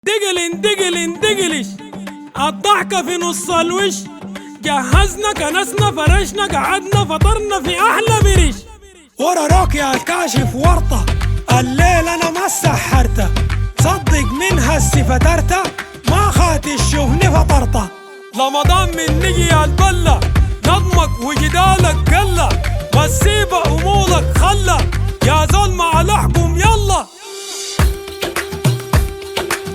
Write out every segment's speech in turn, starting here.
دقلن دقلن دقلش الضحكة في نص الوش. جهزنا كنسنا فرشنا قعدنا فطرنا في أحلى بريش. ورا روك يا الكاشف ورطة الليل أنا ما سحرته. صدق من هسي فترته ما خاتي الشهن فطرته. رمضان من نجي يا البلة نظمك وجدالك قلة. والسيبة أمورك خلة يا زول مع لحكم يلا.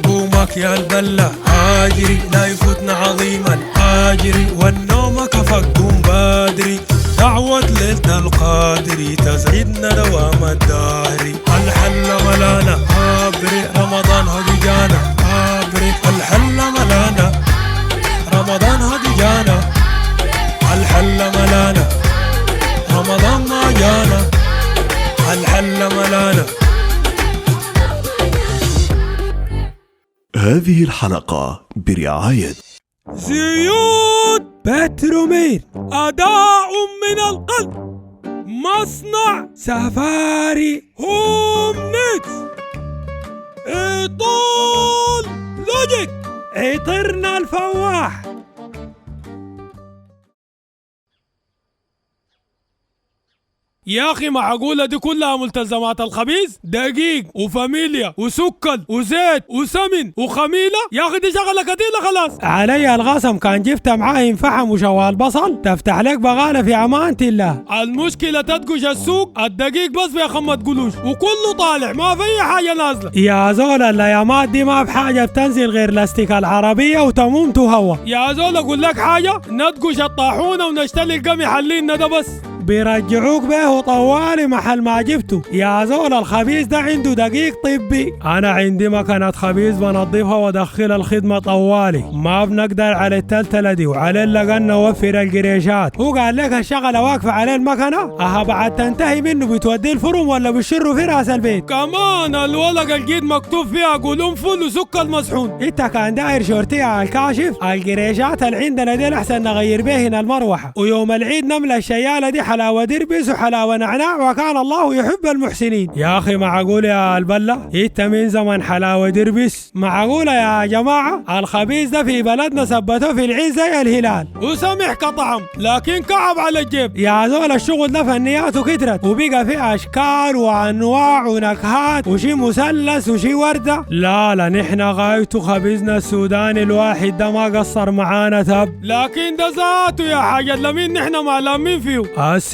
قومك يا البلة هاجري لا يفوتنا عظيم الآجري. والنوم كفك قوم بدري دعوة ليلة القادري تسعدنا دوام الدهري. الحل ملانا عابري رمضان هدي جانا عابري. الحل ملانا رمضان هدي جانا. الحل ملانا رمضان ما جانا. الحل ملانا. هذه الحلقة برعاية زيوت بتروميل أداء من القلب. مصنع سفاري هوم نيكس. إيطول لوجيك عطرنا الفواح. يا أخي معقولة دي كلها ملتزمات الخبيز؟ دقيق وفاميليا وسكر وزيت وسمن وخميلة. يا أخي دي شغلة كتيرة خلاص. علي الغصم كان جبت معاه فحم وشوال بصل تفتح لك بغالة في أمانة الله. المشكلة تدقش السوق الدقيق بس بخمة قلوش وكله طالع ما في حاجة نازلة. يا زول الأيامات دي ما بحاجة بتنزل غير لاستيك العربية وتموم تهوى. يا زول أقول لك حاجة ندقش الطاحونة ونشتري القمح حلينا ده بس بيرجعوك به طوالي محل ما جبته. يا زول الخبيز ده عنده دقيق طبي. انا عندي مكنة خبيز بنظفها وادخل الخدمة طوالي. ما بنقدر على التلتلة دي وعلى اللقن نوفر القريشات. هو قال لك الشغلة واقفة على المكنة بعد تنتهي منه بتوديه الفرن ولا بتشره في راس البيت. كمان الورقة الجديد مكتوب فيها قولنفل وسكر مسحون. انت كان داير شورتيه على الكاشف القريشات اللي عندنا دي احسن نغير بيهن المروحة. ويوم العيد نملى الشيالة دي حلاوة دربس وحلاوة نعناع وكان الله يحب المحسنين. يا أخي معقول يا البلة إنت من زمن حلاوة دربس؟ معقولة يا جماعة؟ الخبيز ده في بلدنا ثبته في العيد زي الهلال وسمح كطعم لكن كعب على الجيب. يا زول الشغل ده فنياته كترت وبقى في أشكال وأنواع ونكهات وشي مثلث وشي وردة. لا نحن غايته خبيزنا السوداني الواحد ده ما قصر معانا تب. لكن ده ذاته يا حاجة لمين نحن معلمين فيه.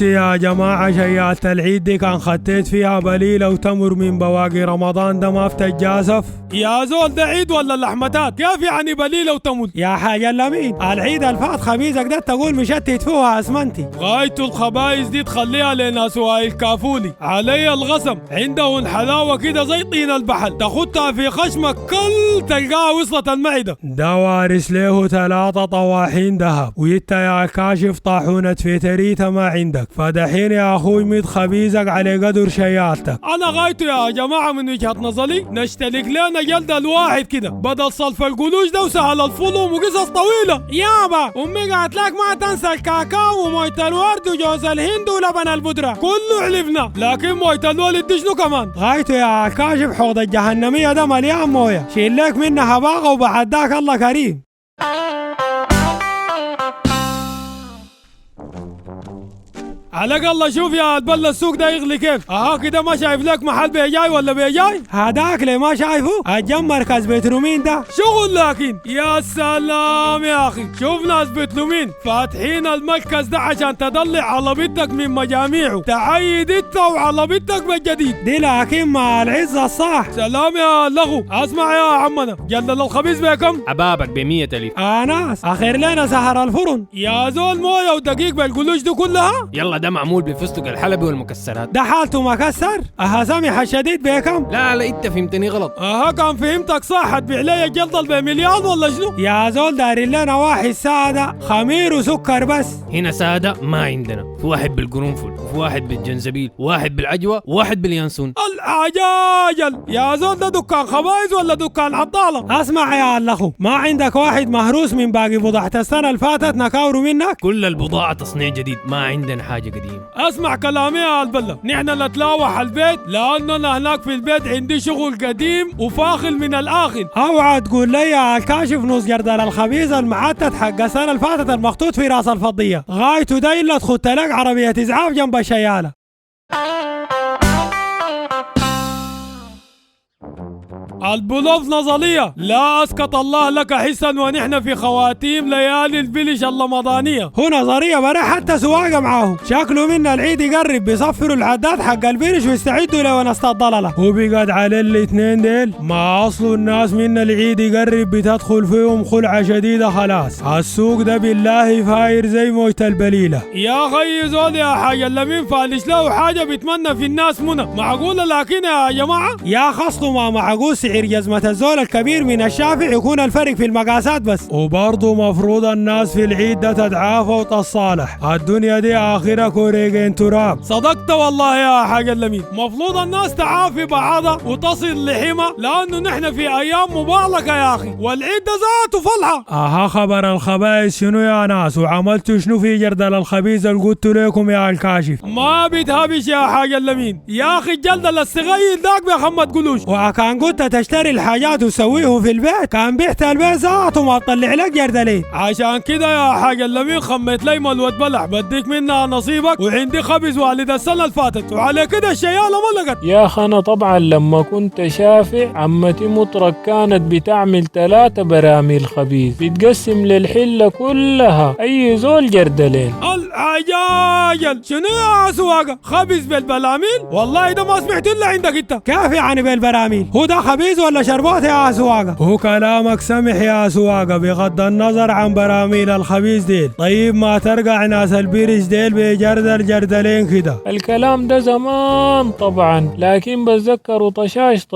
يا جماعة شيات العيد دي كان خطيت فيها بليلة وتمر من بواقي رمضان ده ما فتجاسف. يا زول ده عيد ولا اللحمتات؟ كيف يعني بليلة وتمر؟ يا حاجة لمين العيد الفات خبيزك ده تقول مشتت فيها اسمنتي. غايته الخبايز دي تخليها لناس وايل كافولي. علي الغصم عندهم حلاوة كده زي طين البحر تاخدها في خشمك كل تلقاها وصلت المعدة. ده وارث له 3 طواحين ذهب ويتا يا كاشف طاحونة فيتريتا ما عندك. فدحين يا اخوي ميت خبيزك على قدر شيالتك. انا غايته يا جماعه من وجهه نظري نشترك لنا جلد الواحد كده بدل صلف القلوش ده وسهل الفلوم وقصص طويله. يابا امي قالت لك ما تنسى الكاكاو ومويه الورد وجوز الهند ولبن البودره كله علفنا. لكن مويه الولد دي شنو كمان؟ غايته يا كاشف حوض الجهنميه ده مليان مويه شيل لك منها باغه وبعداك الله كريم. عليك الله شوف يا البلة السوق ده يغلي كيف. كده ما شايف لك محل بيجاي ولا بيجاي؟ هداك ليه ما شايفه؟ الجم مركز بترومين ده شغل. لكن يا سلام يا اخي شوف ناس بتلومين فاتحين المركز ده عشان تضلع على بيتك من مجاميعه تعيد انت وعلى بيتك بالجديد دي. لكن مع العزة الصح. سلام يا لغو. اسمع يا عمنا جلد الخبيز بكم؟ عبابك ب100 ألف. ناس اخير لنا سهر الفرن. يا زول مويه ودقيق بالقلوش دي كلها. يلا ده معمول بالفستق الحلبي والمكسرات. ده حالته مكسر؟ سامح الشديد بكم؟ لا انت فهمتني غلط. كان فهمتك صح. هتبيع لي الجلطة ب1,000,000 ولا شنو؟ يا زول دارين لنا واحد سادة خمير وسكر بس. هنا سادة ما عندنا. في واحد بالقرنفل وفي واحد بالجنزبيل وواحد بالعجوة وواحد باليانسون. العجاجل يا زول ده دكان خبايز ولا دكان عطالة؟ اسمع يا الاخو ما عندك واحد مهروس من باقي بضاعة السنة اللي فاتت نكاورو منك؟ كل البضاعة تصنيع جديد ما عندنا حاجة قديمة. اسمع كلامي يا البلة، نحن نتلاوح البيت لانه انا هناك في البيت عندي شغل قديم وفاخل من الاخر. اوعى تقول لي يا الكاشف نص جردل الخبيز المعتد حق السنة اللي فاتت المخطوط في راس الفضية غايته ده الا تخت لك عربية اسعاف جنب الشيالة. البلوف نظرية لا أسقط الله لك حسا ونحن في خواتيم ليالي الفيلش الرمضانية. هو نظرية برا حتى سواقة معاهم شكله منا العيد يقرب بيصفروا العداد حق الفيلش ويستعدوا لونسة الضلالة وبيقعد على الاثنين ديل ما أصل الناس منا العيد يقرب بتدخل فيهم خلعة شديدة خلاص. السوق ده بالله فاير زي موت البليلة يا خي زول يا حاجة اللي مين فالش له حاجة بيتمنى في الناس منى معقولة لكن يا جماعة يا خصله ما معقول سعر جزمة الزول الكبير من الشافع يكون الفرق في المقاسات بس. وبرضه مفروض الناس في العيد ده تتعافى وتصالح، الدنيا دي آخرها كوريجين تراب. صدقت والله يا حاجة اللمين، مفروض الناس تعافي بعضها وتصل لحمى لأنه نحن في أيام مباركة يا أخي والعيد ده ذاته فلحة. خبر الخبائث شنو يا ناس وعملتوا شنو في جردل الخبيز اللي قلت لكم يا الكاشف؟ ما بتهبش يا حاجة اللمين يا أخي الجلد الصغير داك بخمة قلوش وكان قلت تشتري الحاجات وسويه في البيت كان بيحت البيت ذاته ما تطلع لك جردلين. عشان كده يا حاجة اللمين خميت لي ملوة بلح بديك منها نصيبك وعندي خبز والد السنة اللي فاتت وعلى كده الشيالة ما لقت. يا أخي أنا طبعا لما كنت شافع عمتي مطرق كانت بتعمل 3 براميل خبيز بتقسم للحلة كلها أي زول جردلين. العجاجل شنو يا سواقة خبز بالبراميل؟ والله ده ما سمعت إلا عندك انت. كيف يعني بالبراميل؟ هو ده خبيز ولا شربات يا سواقة؟ هو كلامك سمح يا سواقة بغض النظر عن براميل الخبيز ديل. طيب ما ترقع ناس البيرش ديل بجردل جردلين كده؟ الكلام ده زمان طبعا لكن بتذكر طشاش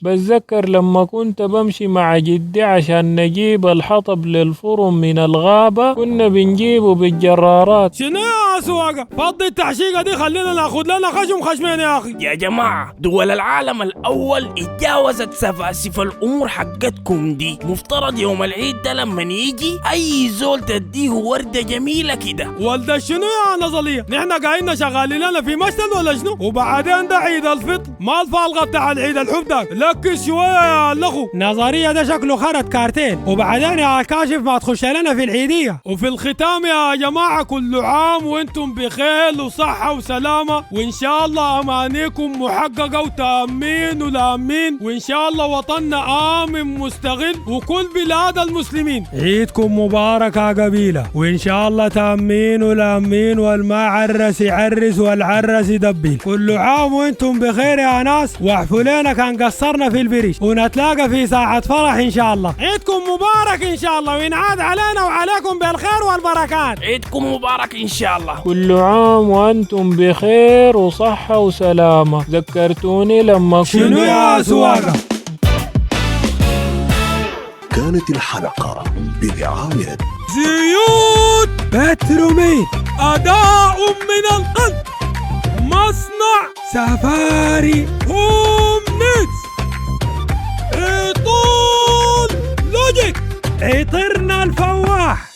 بتذكر لما كنت بمشي مع جدي عشان نجيب الحطب للفرن من الغابة كنا بنجيبه بالجرارات. شنو يا سواقة فضي التحشيقة دي خلينا ناخد لنا خشمين يا أخي. يا جماعة دول العالم الأول اتجاوزت سفاسف الأمور حقتكم دي. مفترض يوم العيد ده لما يجي أي زول تديه وردة جميلة كده. والده شنو يا نظرية؟ نحن قاعدين شغالين لنا في مشتل ولا شنو؟ وبعدين ده عيد الفطر ما الفالغة بتاع العيد الحب ده لكس شوية يا الأخو. نظرية ده شكله خرط كارتين وبعدين يا الكاشف ما تخش لنا في العيدية. وفي الختام يا جماعة كل عام وانتم بخير وصحة وسلامة وإن شاء الله أمانيكم محققة وتأمين ولامين وإن شاء الله وطننا آمن مستغل وكل بلاد المسلمين. عيدكم مبارك يا قبيلة وإن شاء الله تأمين ولامين والما عرس يعرس والعرس يدبل. كل عام وانتم بخير يا ناس واحفوا لنا كان قصرنا في البريش ونتلاقى في ساعة فرح إن شاء الله. عيدكم مبارك إن شاء الله وينعاد علينا وعليكم بالخير والبركات. عيدكم مبارك إن شاء الله. كل عام وأنتم بخير وصحة وسلامة. ذكرتوني لما شنو يا سواقة؟ كانت الحلقة برعاية زيوت بتروميل أداء من القلب مصنع سفاري هوم نيدز عطول لوجيك عطرنا الفواح